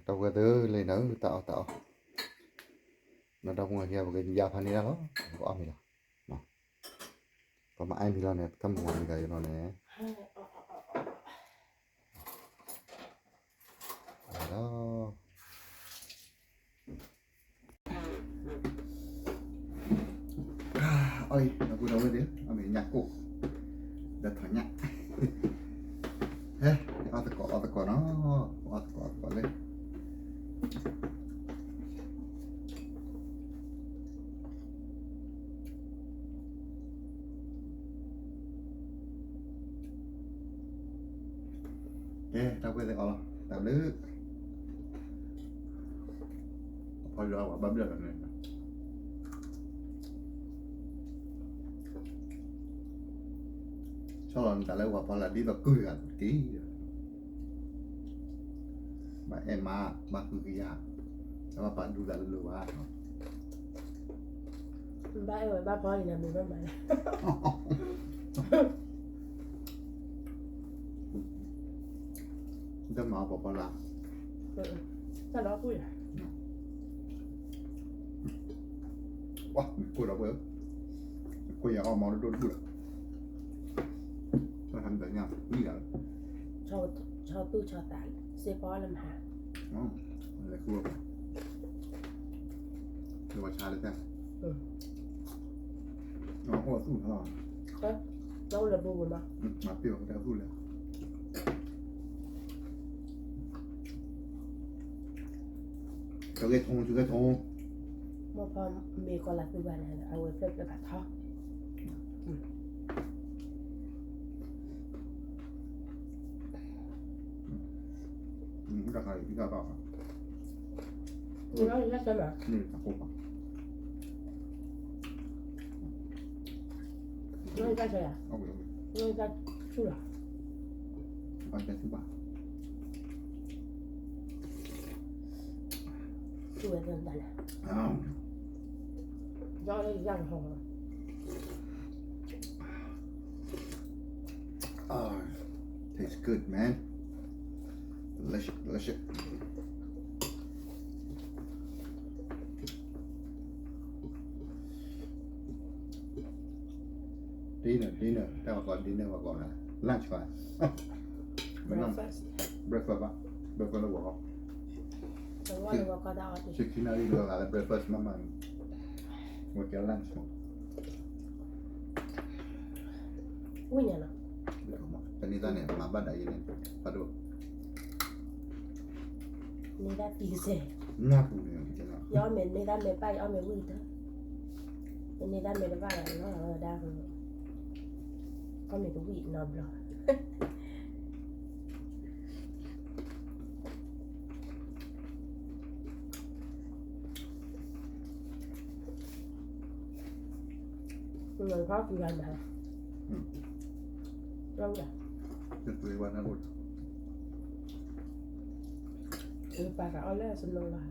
tao cái thứ lấy nấu tạo nó đâu ngoài kia cái nhà phần này đó có ăn gì đâu nó có mà ai thì lo này thăm ngoài cái nó này đó ơi nó cứ đâu đấy ở mình nhặt cụ đặt thằng nhặt ê ở tao có nó ở tao có lên tao quên rồi tao lứ thôi rồi bấm được rồi sau lần ta lấy quả là đi vào cười à tí bà em mà cười à sama bạn đủ là lừa à ba rồi ba phơi thì làm gì với mày tâm mà bỏ là sao đó vui à wow cười đâu vậy cười à mà nó đôi bự nó thành vậy nha như vậy cho tôi cho tải xe phó làm hả là cuaคือว่าชาเลยใช่อ๋อโอ้สู้ตลอด đâu là buồn mà มาเปรี้ยวแต่สู้เลย저게 통 một phần mì còn là từ bàn nàyเอาไว้เพื่อไปผัดทอดราคาอีกแล้วก็ นี่ก็น่าจะแบบ นี่ตะโกน นี่ก็ใช่อ่ะ เอาไป นี่ก็ชูหรอ ปันใจทุกบาท ชูแบบนั้นแต่ละ อ้าว ย่อได้ย่างหอม tastes good man delicious dinner แต่ว่าก่อน dinner ว่าก่อนนะ lunch ก่อนไม่ต้อง breakfast ป่ะ breakfast แล้วบอก แต่ว่าเราก็ได้ดิ chicken นี่เราอะไร breakfast มามันว่าแก lunch มั้ง อุ้ยเนี่ยนะ tadi tanya maba dah ini padu นี่ได้ปีเสร็จ ngapu ni kita ย้อนเมนไม่ได้เมนไปย้อนเมนวิ่งเถอะนี่ได้เมนได้อะไรเนาะเราได้ก็เมนก็วิ่งนอนรอเงินพ่อกี่วันนะเราอยาก itu warna good ปลาเอาแล้วสนุกเลย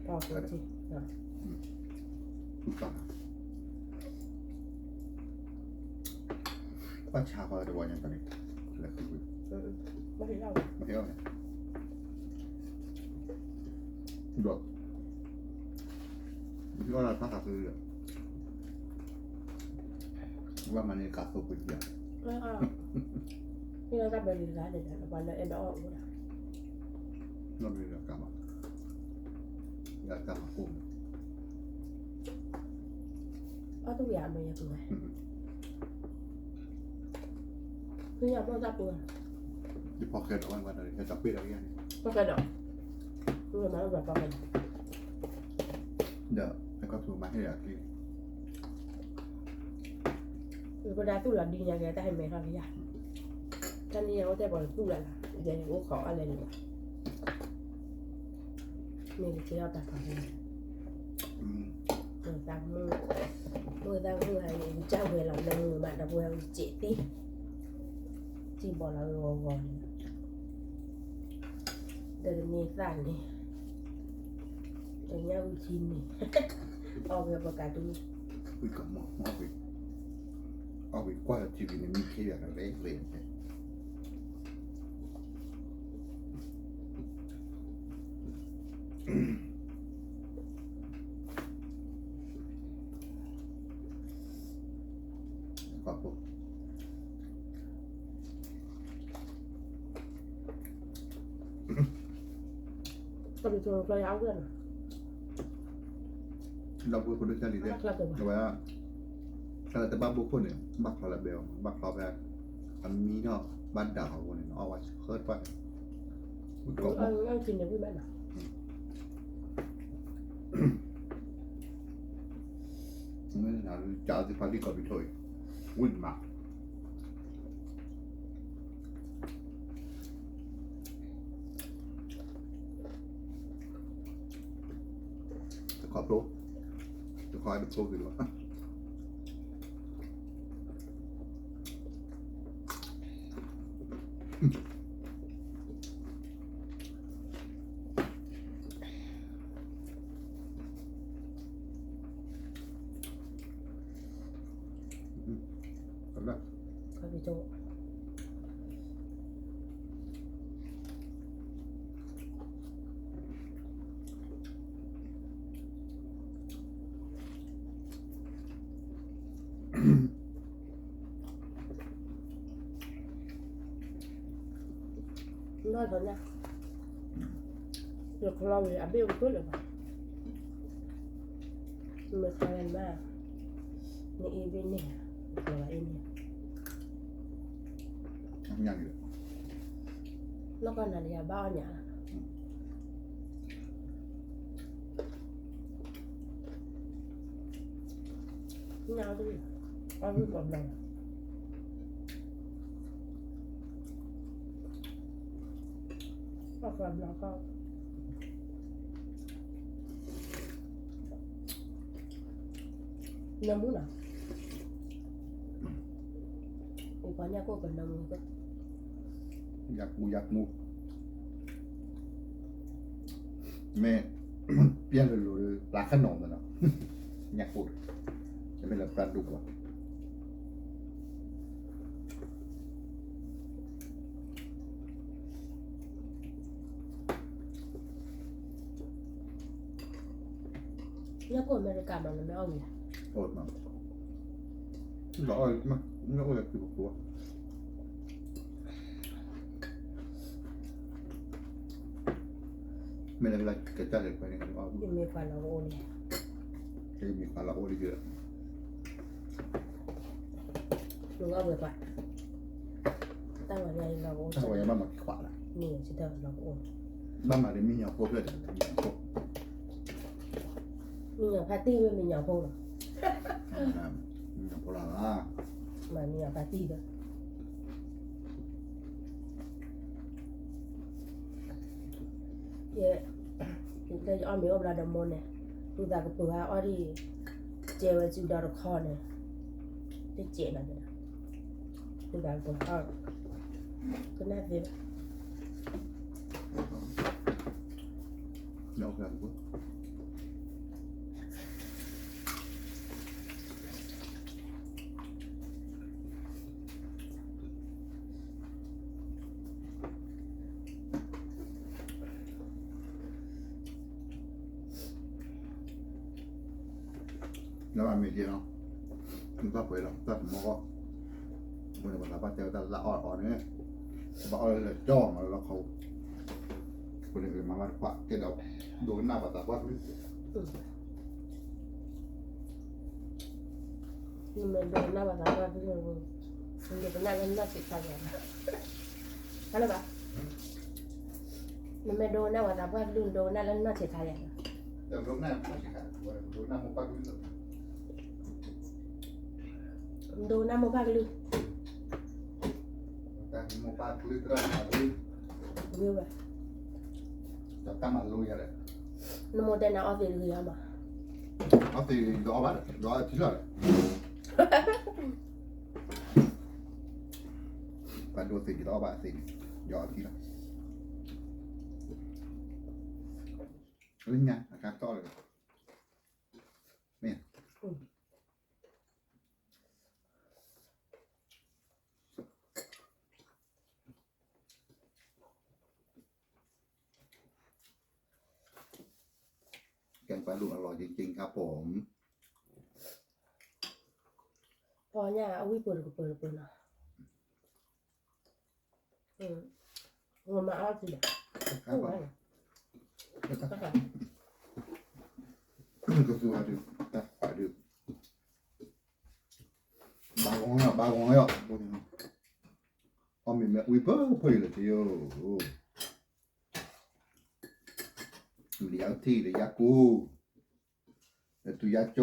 พอเกิดสิเนาะ utang apa siapa ada banyak tadi lagi ไม่ได้เล่า masih ada dua itu orang tak tahu diaว่ามันนี่กาโตกุยา นี่เราได้ไปเรียนร้านเดี๋ยววันละเอ็นออกหมดอ่ะ เราไม่ได้กลับมาอยากกลับมาคุ้ม เอาตัวอย่างมาอย่างไรคืออยากมาจับตัว ที่พอเคยเอาวันอะไรจะจับปีอะไรอย่างนี้ ก็กระโดดคือมันแบบประมาณ เดี๋ยวแล้วก็ถูกมาให้อยากกิน คือพอได้ตู้หลังดีอย่างเงี้ยแต่ให้แม่ทำยากท่านนี้เขาจะบอกตู้หลังเดี๋ยวเขาขออะไรหนึ่งนี่เชื่อแต่ฟังเลยตั้งมือตั้งมือให้เจ้าเวลาในมือมาดับเวลาเจ็ดตีที่บอกเรางงเดินนี่สั่นนี่อย่างเงี้ยวิธีนี่เอาไปประกาศดู คุยกับหมอเอาไปกว่าชีวิตนี้มีแค่อะไรเล็กๆ ขอบคุณ ก็ไปชวนเราเอาเพื่อน เราพูดคนด้วยกันดีเลย รักเราตัว แต่ว่าแต่บ้านบุคคลเนี่ยบักคาราเบลบักคาราเบลมันมีเนาะบ้านดาวคนเนี่ยเอาไว้เคิร์ดไปมันก็ เอากินเดี๋ยวพี่แม่น่ะ ไม่ได้นะจะเอาที่พารีก่อนไปช่วยวุ่นมากจะขอโปรจะขอให้เป็นโปรกันวะเอาละ ก็ไปโจ nói thôi nha được lâu thì ăn bêu tốt được mà sao em mà này in bên này rồi là in này ยังอยู่ nó còn là nhà bao nhỉ nhau đi ăn cái còn này hoặc là nó có nhà muốn nào ủa có nhà cô còn nằm cơ อยากมูแม่ เปลี่ยนเลยรู้ปลาขนมมันเนาะ อยากพูดจะเป็นแบบปลาดุกว่ะ nhà cô America mà nó mới ăn nhỉ โอดมาบอกว่าไม่โอ้ยคือบอกตัวไม่ได้เวลากระจายไปเนี่ยว่า nhưng mà phải là ô này จะมีปลาละโอ้ยเยอะ đừng ăn được vậy tao ở đây là ô ถ้าว่ายังบ้านมาขวาละ nè chỉ tao là ô บ้านมาได้มีอย่างพวกเพื่อนมีอย่างพวก mình ở party với mình nhỏ không มีอย่างพวกเราล่ะ mà mình ở party đó yeah chúng ta cho mấy ông là đồng môn này chúng ta có bữa ở đi chơi với chú đó được kho này cái chuyện này chúng ta có kho cái này về เดี๋ยวกันพวกแล้วอันมีเดียวเนาะคุณก็เผยแล้วแต่ผมก็คนในภาษาปาเตลแต่ละอ่อนเนี่ยบอกเอาเลยจ้องแล้วเขาคนอื่นมาวัดขวาเกดเอาโดนหน้าภาษาวัด nhưng mà đồ nào mà ra cái đường nhưng cái này nó chỉ sao vậy hả là bà nhưng mà đồ nào mà ra cái đường đồ nào nó chỉ sao vậy แต่รูปหน้าไม่ใช่ค่ะรูปหน้ามันปักอยู่ đồ nào mà ba cái đường แต่มันปักลึกแล้วมาลุย như vậy จะตั้งมาลุยอะไร nó một tên nào ở về người mà เอาตีดอกบ้านดอกที่ไหนไปดูสิ่งที่ดอกบ้านสิ่งยอดที่ไหนนี่ไงอาการต่อเลยเนี่ย ปลาลูกอร่อยจริงๆครับผม พอเนี่ยเอาวิเปิดก็เปิดนะเงินมาเอาสิเด็ก ครับ ไว้ ก็คือว่าดูแต่ดูบางคนอ่ะพอมีแม่วิเปอร์ไปเลยทีเดียวอยู่ดีเอาที่เลยยากูแล้วตัวยาโจ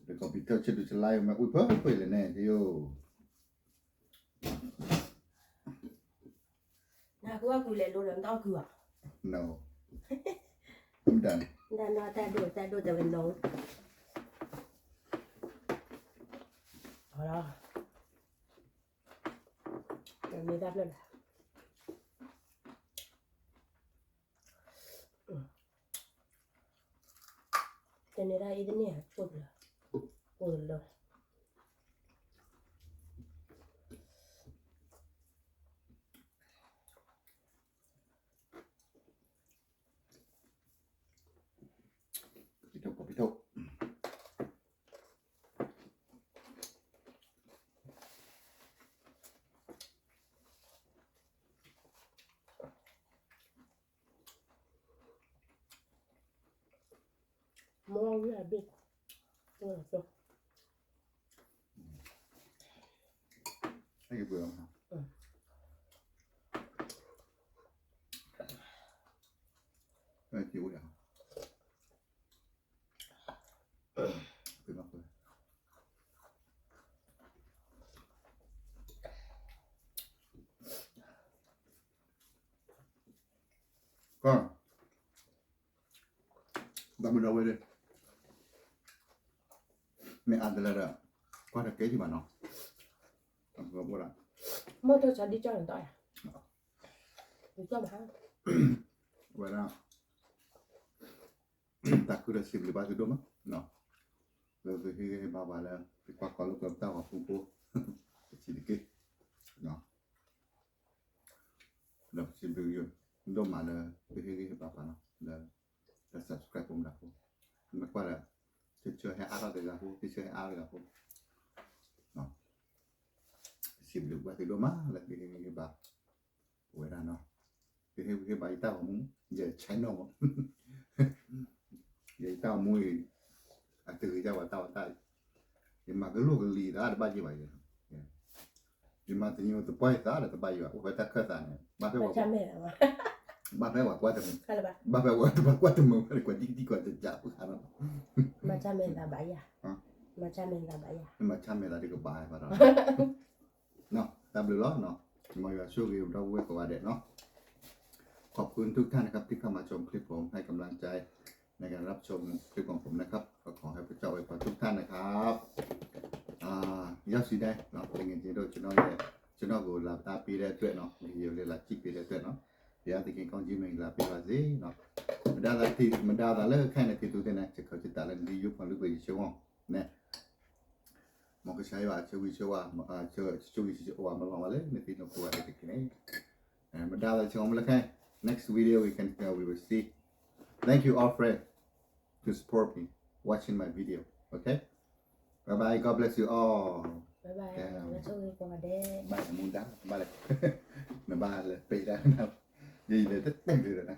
แล้วคอมพิวเตอร์เช็ดดูจะไล่แม่วิเปอร์ไปเลยแน่ทีเดียว นะกูว่ากูเลยรู้แล้วต้องคืออ่ะ no I'm done นั่นว่าแต่ดูจะเป็นน้องเอาละเดี๋ยวมีรับเลยนะtenerá ahí tenía podrlo พี่โตmore we are big so ให้เบื่อครับไม่หิวเดี๋ยวขึ้นมาเลยก็ดำมันเอาไว้เลยไม่อ่านแต่ละเรื่องก็จะเก๋ที่บ้านเนาะทำกับโบราณ more to cho đi cho người ta đi cho mà ha Voilà. Takura sibli batu doma? No. Lalu hihi baba la pikwa kalau kau tahu apa pun sedikit. No. Lalu sibli yo. Doma la hihi baba no. La subscribe pun dah pun. Macam mana? Cuci hai arah dah pun, cuci hai arah dah pun. No. Sibli batu doma la hihi baba. Voilà no. Hihi baba tahu mu giờ channel vậy tao mua từ ra vào tao tại nhưng mà cái lúc cái lì đó là bao nhiêu vậy nhưng mà tự nhiên tôi quay đó là tôi bay vào phải ta khơi tàn ba phải cha vào mẹ mà ba phải vào qua tầm hay là bà ba phải qua tầm mông phải qua đi qua tầm chạp khả năng mà cha mẹ là bãi à mà cha mẹ là bãi à nhưng mà cha mẹ là đi cái bài vào đó nó ta bự lót nó mọi người show view đâu quay của bà đẹp nó ขอบคุณทุกท่านนะครับที่เข้ามาชมคลิปผมให้กำลังใจในการรับชมคลิปของผมนะครับก็ขอให้พระเจ้าอวยพรทุกท่านนะครับยอดสีได้เนาะเป็นเงินที่โดยชนอเลยชนอกูหลับตาปีได้ด้วยเนาะมีเยอะเลยหลับจิกปีได้ด้วยเนาะเดี๋ยวตะกี้กองจีนมันหลับปีละสิเนาะมันดาวตาที่มันดาวตาเลิกแค่ในที่ตัวเดียวนะจะเขาจะตาเล่นดียุบมันลึกไปเชื่อว่าเนี่ยมันก็ใช้ว่าเชื่อวิเชื่อว่าเชื่อวิเชื่อว่ามันลองมาเลยในที่นกวัวในที่นี้มันดาวตาเชื่อมันเลยแค่next video we will see. Thank you all friends to support me watching my video. Okay. Bye bye. God bless you all. bye bye nó chơi qua đây Bye muốn đá. Bye lại. Nó ba là bị đá nào. Gì để tất cả rồi nè.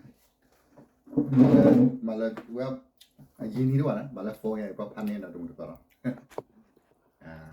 Mà là well. Anh nhìn đi đâu à? Mà là phôi hay có pan nên là đúng được rồi.